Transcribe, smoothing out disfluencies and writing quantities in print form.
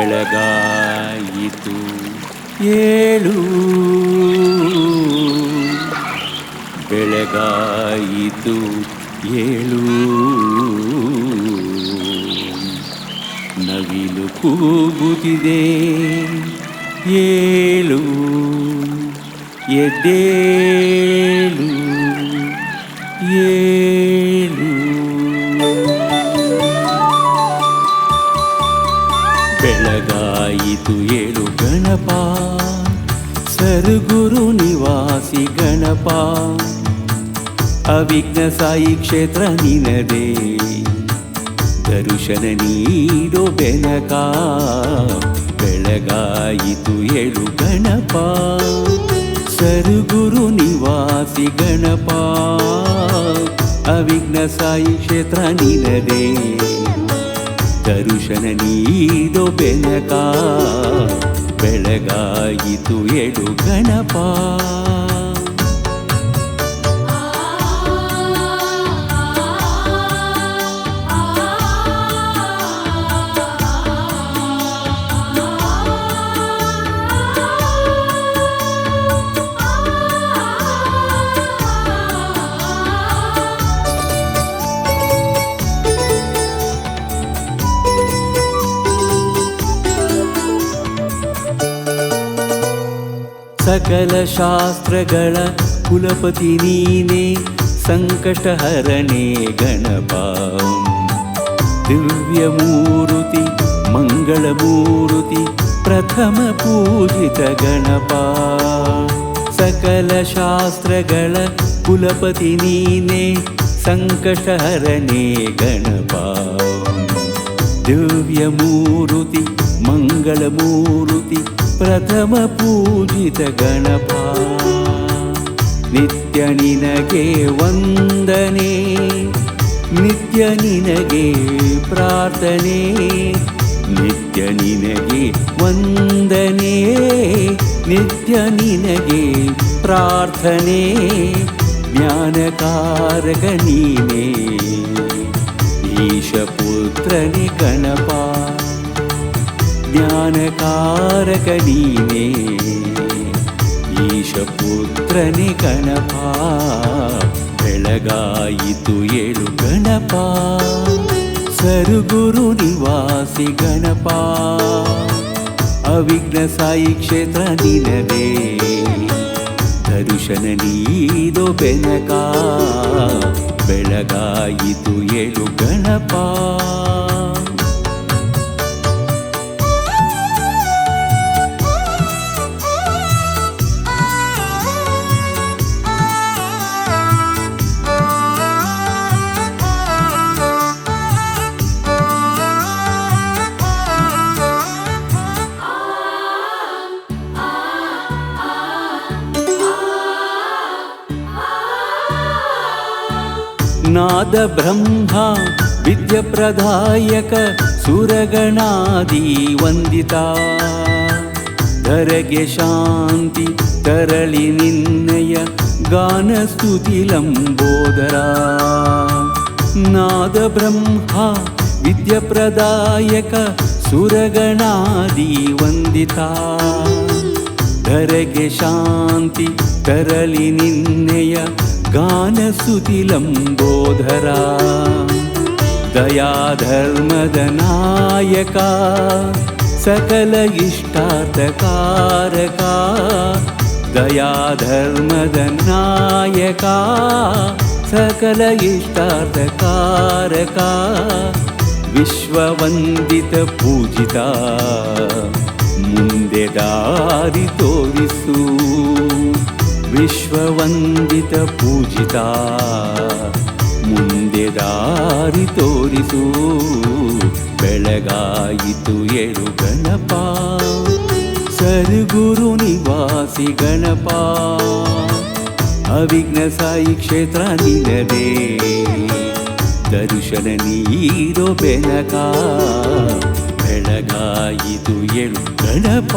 ಬೆಳಗಾಯಿತು ಏಳು, ಬೆಳಗಾಯಿತು ಏಳು. ನವಿಲು ಕೂಗುತ್ತಿದೆ ಏಳು, ಎದ್ದೇಳು ಏಳು. ಬೆಳಗಾಯಿತು ಏಳು ಗಣಪ, ಸರಗುರು ನಿವಾಸಿ ಗಣಪ. ಅವಿಘ್ನ ಸಾಯಿ ಕ್ಷೇತ್ರ ನಿನದೇ, ದರ್ಶನ ನೀಡೋ ಬೆನಕ. ಬೆಳಗಾಯಿತು ಏಳು ಗಣಪ, ಸರಗುರು ನಿವಾಸಿ ಗಣಪ. ಅವಿಘ್ನ ಸಾಯಿ ಕ್ಷೇತ್ರ ನಿನದೇ, ದರ್ಶನ ನೀಡೋ ಬೆನಕ. ಬೆಳಗಾಯಿತು ಏಳು ಗಣಪ. ಸಕಲ ಶಾಸ್ತ್ರಗಳ ಕುಲಪತಿ ನೀನೇ, ಸಂಕಷ್ಟಹರಣೆ ಗಣಪ. ದಿವ್ಯ ಮೂರುತಿ ಮಂಗಳ ಮೂರುತಿ, ಪ್ರಥಮ ಪೂಜಿತ ಗಣಪ. ಸಕಲ ಶಾಸ್ತ್ರಗಳ ಕುಲಪತಿ ನೀನೇ, ಸಂಕಷ್ಟಹರಣೆ ಗಣಪ. ದಿವ್ಯ ಮೂರುತಿ ಮಂಗಳ ಮೂರುತಿ, ಪ್ರಥಮ ಪೂಜಿತ ಗಣಪ. ನಿತ್ಯ ನಿನಗೆ ವಂದನೆ, ನಿತ್ಯ ನಿನಗೆ ಪ್ರಾರ್ಥನೆ. ನಿತ್ಯ ನಿನಗೆ ವಂದನೆ, ನಿತ್ಯ ನಿನಗೆ ಪ್ರಾರ್ಥನೆ. ಜ್ಞಾನಕಾರಕ ನೀನೇ, ಈಶಪುತ್ರನೇ ಗಣಪ. ಜ್ಞಾನಕಾರಕ ನೀನೇ, ಈಶಪುತ್ರನೇ ಗಣಪ. ಬೆಳಗಾಯಿತು ಏಳು ಗಣಪ, ಸರಗುರು ನಿವಾಸಿ ಗಣಪ. ಅವಿಘ್ನ ಸಾಯಿ ಕ್ಷೇತ್ರ ನಿನದೇ, ದರ್ಶನ ನೀಡೋ ಬೆನಕ. ಬೆಳಗಾಯಿತು ಏಳು ಗಣಪ. ನಾದ ಬ್ರಹ್ಮ ವಿದ್ಯಪ್ರದಾಯಕ, ಸುರಗಣಾದಿ ವಂದಿತ. ಧರೆಗೆ ಶಾಂತಿ ತರಳಿ ನಿನ್ನಯ, ಗಾನ ಸ್ತುತಿ ಲಂಬೋದರ. ನಾದ ಬ್ರಹ್ಮ ವಿದ್ಯಪ್ರದಾಯಕ, ಸುರಗಣಾದಿ ವಂದಿತ. ಧರೆಗೆ ಶಾಂತಿ ತರಳಿ ನಿನ್ನಯ, ಗಾನ ಸ್ತುತಿ ಲಂಬೋದರ. ದಯಾಧರ್ಮದ ನಾಯಕ, ಸಕಲ ಇಷ್ಟಾರ್ಥಕಾರಕ. ದಯಾಧರ್ಮದ ನಾಯಕ, ಸಕಲ ಇಷ್ಟಾರ್ಥಕಾರಕ. ವಿಶ್ವವಂದಿತ ಪೂಜಿತ, ಮುಂದೆ ದಾರಿ ತೋರಿಸು. ವಿಶ್ವವಂದಿತ ಪೂಜಿತ, ಮುಂದೆ ದಾರಿ ತೋರಿಸು. ಬೆಳಗಾಯಿತು ಏಳು ಗಣಪ, ಸರಗುರು ನಿವಾಸಿ ಗಣಪ. ಅವಿಘ್ನ ಸಾಯಿ ಕ್ಷೇತ್ರ ನಿನದೇ, ದರ್ಶನ ನೀಡೋ ಬೆನಕ. ಬೆಳಗಾಯಿತು ಏಳು ಗಣಪ.